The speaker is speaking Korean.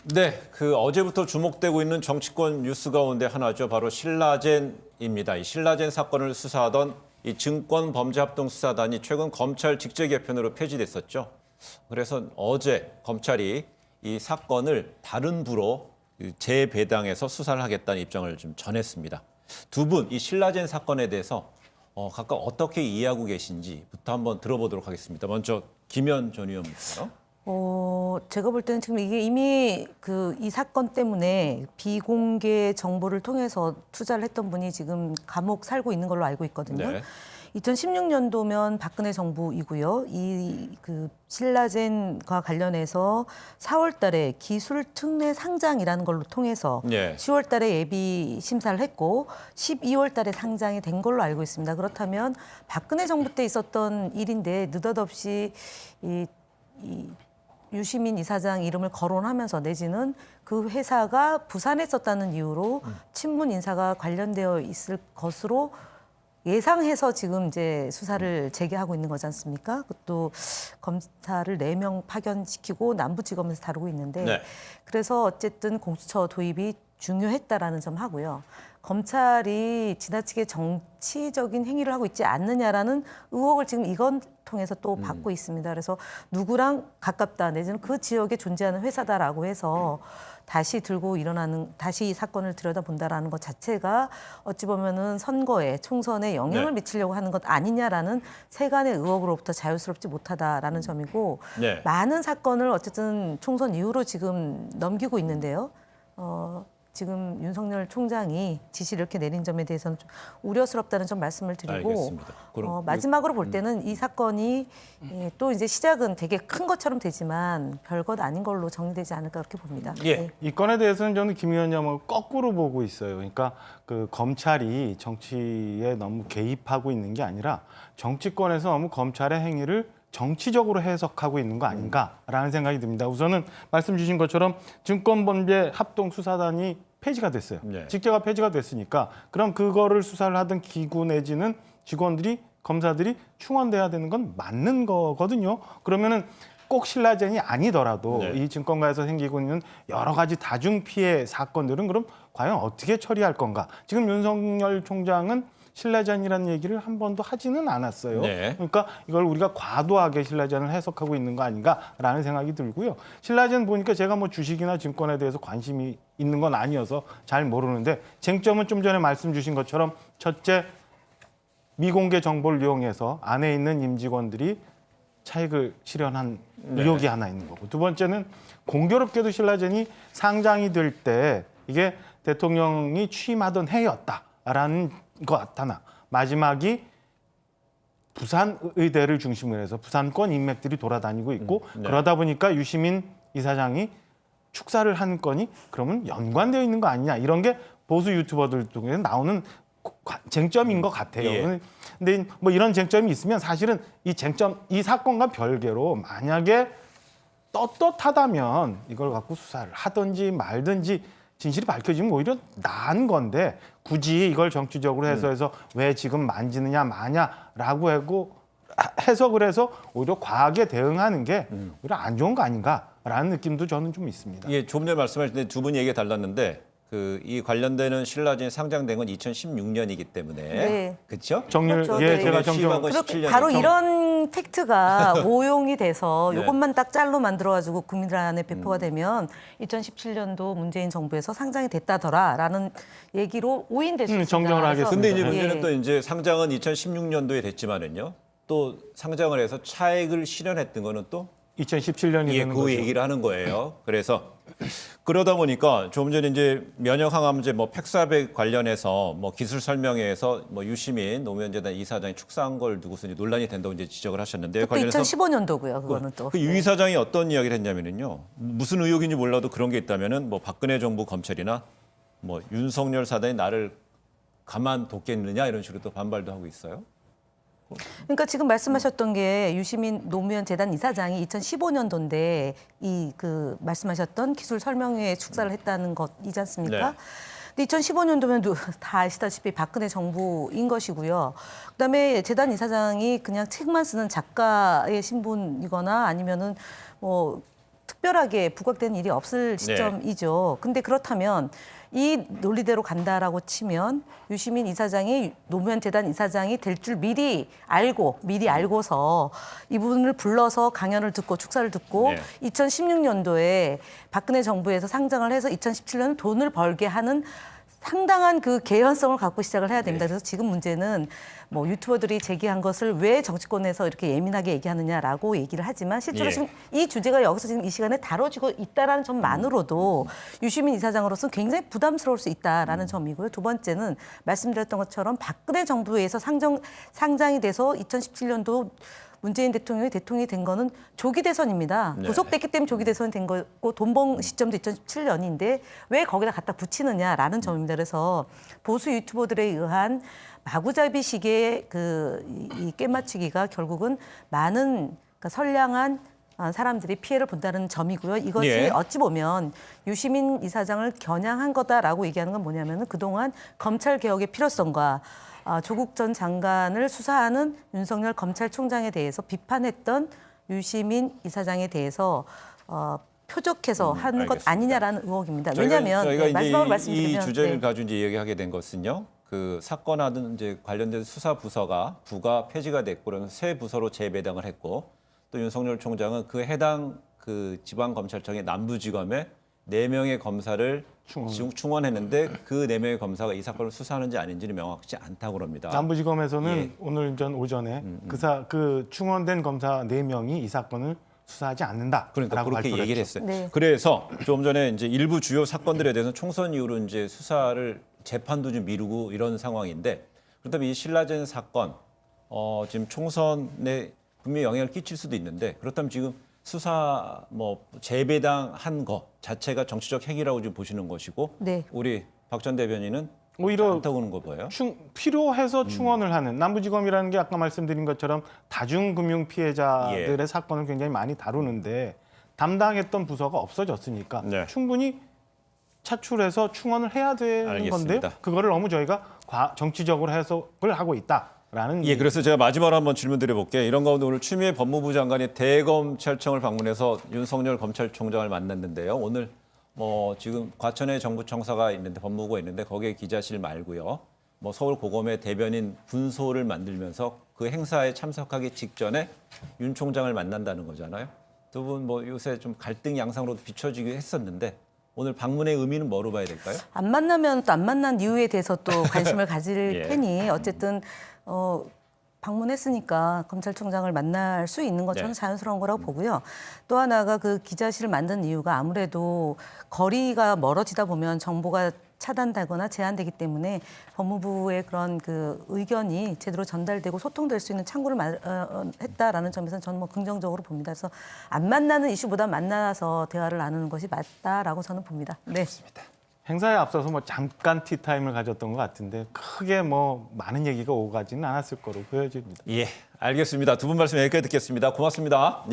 네, 어제부터 주목되고 있는 정치권 뉴스 가운데 하나죠. 바로 신라젠입니다. 이 신라젠 사건을 수사하던 이 증권범죄합동수사단이 최근 검찰 직제 개편으로 폐지됐었죠. 그래서 어제 검찰이 이 사건을 다른 부로 재배당해서 수사를 하겠다는 입장을 좀 전했습니다. 두 분, 이 신라젠 사건에 대해서 각각 어떻게 이해하고 계신지부터 한번 들어보도록 하겠습니다. 먼저 김현 전 의원부터. 제가 볼 때는 지금 이게 이미 이 사건 때문에 비공개 정보를 통해서 투자를 했던 분이 지금 감옥 살고 있는 걸로 알고 있거든요. 네. 2016년도면 박근혜 정부이고요. 신라젠과 관련해서 4월 달에 기술 특례 상장이라는 걸로 통해서 네. 10월 달에 예비 심사를 했고 12월 달에 상장이 된 걸로 알고 있습니다. 그렇다면 박근혜 정부 때 있었던 일인데 느닷없이 이 유시민 이사장 이름을 거론하면서 내지는 그 회사가 부산에 있었다는 이유로 친문 인사가 관련되어 있을 것으로 예상해서 지금 이제 수사를 재개하고 있는 거지 않습니까? 그것도 검사를 4명 파견시키고 남부지검에서 다루고 있는데 네. 그래서 어쨌든 공수처 도입이 중요했다라는 점 하고요. 검찰이 지나치게 정치적인 행위를 하고 있지 않느냐라는 의혹을 지금 이건 통해서 또 받고 있습니다. 그래서 누구랑 가깝다 내지는 그 지역에 존재하는 회사다라고 해서 다시 이 사건을 들여다본다라는 것 자체가 어찌 보면은 선거에 총선에 영향을 네. 미치려고 하는 것 아니냐라는 세간의 의혹으로부터 자유스럽지 못하다라는 점이고 네. 많은 사건을 어쨌든 총선 이후로 지금 넘기고 있는데요. 지금 윤석열 총장이 지시를 이렇게 내린 점에 대해서는 좀 우려스럽다는 점 말씀을 드리고 알겠습니다. 그럼 마지막으로 볼 때는 이 사건이 또 이제 시작은 되게 큰 것처럼 되지만 별것 아닌 걸로 정리되지 않을까 그렇게 봅니다. 예. 네. 이 건에 대해서는 저는 김 위원장을 거꾸로 보고 있어요. 그러니까 검찰이 정치에 너무 개입하고 있는 게 아니라 정치권에서 너무 검찰의 행위를 정치적으로 해석하고 있는 거 아닌가라는 생각이 듭니다. 우선은 말씀 주신 것처럼 증권범죄합동수사단이 폐지가 됐어요. 네. 직제가 폐지가 됐으니까 그럼 그거를 수사를 하던 기구 내지는 직원들이 검사들이 충원돼야 되는 건 맞는 거거든요. 그러면은 꼭 신라젠이 아니더라도 네. 이 증권가에서 생기고 있는 여러 가지 다중 피해 사건들은 그럼 과연 어떻게 처리할 건가? 지금 윤석열 총장은 신라젠이라는 얘기를 한 번도 하지는 않았어요. 네. 그러니까 이걸 우리가 과도하게 신라젠을 해석하고 있는 거 아닌가라는 생각이 들고요. 신라젠 보니까 제가 뭐 주식이나 증권에 대해서 관심이 있는 건 아니어서 잘 모르는데 쟁점은 좀 전에 말씀 주신 것처럼 첫째, 미공개 정보를 이용해서 안에 있는 임직원들이 차익을 실현한 의혹이 하나 있는 거고, 두 번째는 공교롭게도 신라젠이 상장이 될 때 이게 대통령이 취임하던 해였다라는 것 하나, 마지막이 부산 의대를 중심으로 해서 부산권 인맥들이 돌아다니고 있고 네. 그러다 보니까 유시민 이사장이 축사를 한 건이 그러면 연관되어 있는 거 아니냐, 이런 게 보수 유튜버들 중에 나오는 쟁점인 것 같아요. 예. 근데 뭐 이런 쟁점이 있으면 사실은 이 사건과 별개로 만약에 떳떳하다면 이걸 갖고 수사를 하든지 말든지 진실이 밝혀지면 오히려 나은 건데 굳이 이걸 정치적으로 해서 왜 지금 만지느냐 마냐라고 하고 해석을 해서 오히려 과하게 대응하는 게 오히려 안 좋은 거 아닌가라는 느낌도 저는 좀 있습니다. 예, 조금 전에 말씀하실 때 두 분이 얘기가 달랐는데 이 관련되는 신라젠이 상장된 건 2016년이기 때문에 네. 그렇죠? 정렬 그렇죠. 예 네. 제가 취임한 건 정정 17년이죠. 바로 이런 팩트가 오용이 돼서 네. 이것만 딱 짤로 만들어가지고 국민들 안에 배포가 되면 2017년도 문재인 정부에서 상장이 됐다더라라는 얘기로 오인될 수 있습니다. 정정을 그래서 하겠습니다. 근데 이제 예. 문제는 또 이제 상장은 2016년도에 됐지만은요. 또 상장을 해서 차액을 실현했던 거는 또 2017년이 예, 되는 그 거죠. 얘기를 하는 거예요. 그래서 그러다 보니까 조금 전에 이제 면역 항암제 뭐 팩사백 관련해서 뭐 기술 설명회에서 뭐 유시민 노무현재단 이사장이 축사한 걸 두고서 이제 논란이 된다고 이제 지적을 하셨는데 그것도 2015년도고요. 그거는 또. 그 유 이사장이 어떤 이야기를 했냐면은요. 무슨 의혹인지 몰라도 그런 게 있다면은 뭐 박근혜 정부 검찰이나 뭐 윤석열 사단이 나를 가만뒀겠느냐 이런 식으로 또 반발도 하고 있어요. 그러니까 지금 말씀하셨던 게 유시민 노무현 재단 이사장이 2015년도인데 말씀하셨던 기술 설명회에 축사를 했다는 것이지 않습니까? 네. 근데 2015년도면 다 아시다시피 박근혜 정부인 것이고요. 그다음에 재단 이사장이 그냥 책만 쓰는 작가의 신분이거나 아니면은 뭐 특별하게 부각되는 일이 없을 시점이죠. 근데 그렇다면 이 논리대로 간다라고 치면 유시민 이사장이 노무현 재단 이사장이 될 줄 미리 알고서 이분을 불러서 강연을 듣고 축사를 듣고 2016년도에 박근혜 정부에서 상정을 해서 2017년 돈을 벌게 하는 상당한 그 개연성을 갖고 시작을 해야 됩니다. 그래서 지금 문제는 뭐 유튜버들이 제기한 것을 왜 정치권에서 이렇게 예민하게 얘기하느냐라고 얘기를 하지만 실제로 지금 이 주제가 여기서 지금 이 시간에 다뤄지고 있다라는 점만으로도 유시민 이사장으로서는 굉장히 부담스러울 수 있다라는 점이고요. 두 번째는 말씀드렸던 것처럼 박근혜 정부에서 상장이 돼서 2017년도 문재인 대통령이 된 거는 조기 대선입니다. 구속됐기 때문에 조기 대선이 된 거고 돈 번 시점도 2017년인데 왜 거기다 갖다 붙이느냐라는 점입니다. 그래서 보수 유튜버들에 의한 마구잡이식의 이 깨맞추기가 결국은 많은 그러니까 선량한 사람들이 피해를 본다는 점이고요. 이것이 어찌 보면 유시민 이사장을 겨냥한 거다라고 얘기하는 건 뭐냐면은 그동안 검찰 개혁의 필요성과 조국 전 장관을 수사하는 윤석열 검찰총장에 대해서 비판했던 유시민 이사장에 대해서 표적해서 하는 것 아니냐라는 의혹입니다. 왜냐하면 저희가 말씀드리면 이 주제를 가지고 이제 얘기하게 된 것은요. 그 사건하는 이제 관련된 수사 부가 폐지가 됐고 그런 새 부서로 재배당을 했고 또 윤석열 총장은 그 해당 그 지방검찰청의 남부지검에 4명의 검사를 충원했는데 그 4명의 검사가 이 사건을 수사하는지 아닌지는 명확치 않다고 합니다. 남부지검에서는 오늘 오전에 그 충원된 검사 4명이 이 사건을 수사하지 않는다라고 그러니까 그렇게 발표를 얘기를 했죠. 했어요. 그래서 좀 전에 이제 일부 주요 사건들에 대해서는 총선 이후로 이제 수사를 재판도 좀 미루고 이런 상황인데 그렇다면 이 신라젠 사건 지금 총선에 분명히 영향을 끼칠 수도 있는데 그렇다면 지금 수사 뭐 재배당한 거 자체가 정치적 행위라고 지금 보시는 것이고 우리 박 전 대변인은 오히려 않다고 보는 거 보여요? 필요해서 충원을 하는 남부지검이라는 게 아까 말씀드린 것처럼 다중금융 피해자들의 사건을 굉장히 많이 다루는데 담당했던 부서가 없어졌으니까 충분히 차출해서 충원을 해야 되는 건데요. 그거를 너무 저희가 정치적으로 해석을 하고 있다라는. 그래서 제가 마지막으로 한번 질문 드려볼게요. 이런 가운데 오늘 추미애 법무부 장관이 대검찰청을 방문해서 윤석열 검찰총장을 만났는데요. 오늘 지금 과천에 정부청사가 있는데 법무부가 있는데 거기에 기자실 말고요. 서울 고검의 대변인 분소를 만들면서 그 행사에 참석하기 직전에 윤 총장을 만난다는 거잖아요. 두 분 요새 좀 갈등 양상으로도 비춰지긴 했었는데 오늘 방문의 의미는 뭐로 봐야 될까요? 안 만나면 또 안 만난 이유에 대해서 또 관심을 가질 테니 어쨌든 방문했으니까 검찰총장을 만날 수 있는 것 저는 자연스러운 거라고 보고요. 또 하나가 그 기자실을 만든 이유가 아무래도 거리가 멀어지다 보면 정보가 차단되거나 제한되기 때문에 법무부의 그런 그 의견이 제대로 전달되고 소통될 수 있는 창구를 했다라는 점에서는 저는 긍정적으로 봅니다. 그래서 안 만나는 이슈보다 만나서 대화를 나누는 것이 맞다라고 저는 봅니다. 네. 좋습니다. 행사에 앞서서 잠깐 티타임을 가졌던 것 같은데 크게 많은 얘기가 오가지는 않았을 거로 보여집니다. 알겠습니다. 두 분 말씀 여기까지 듣겠습니다. 고맙습니다.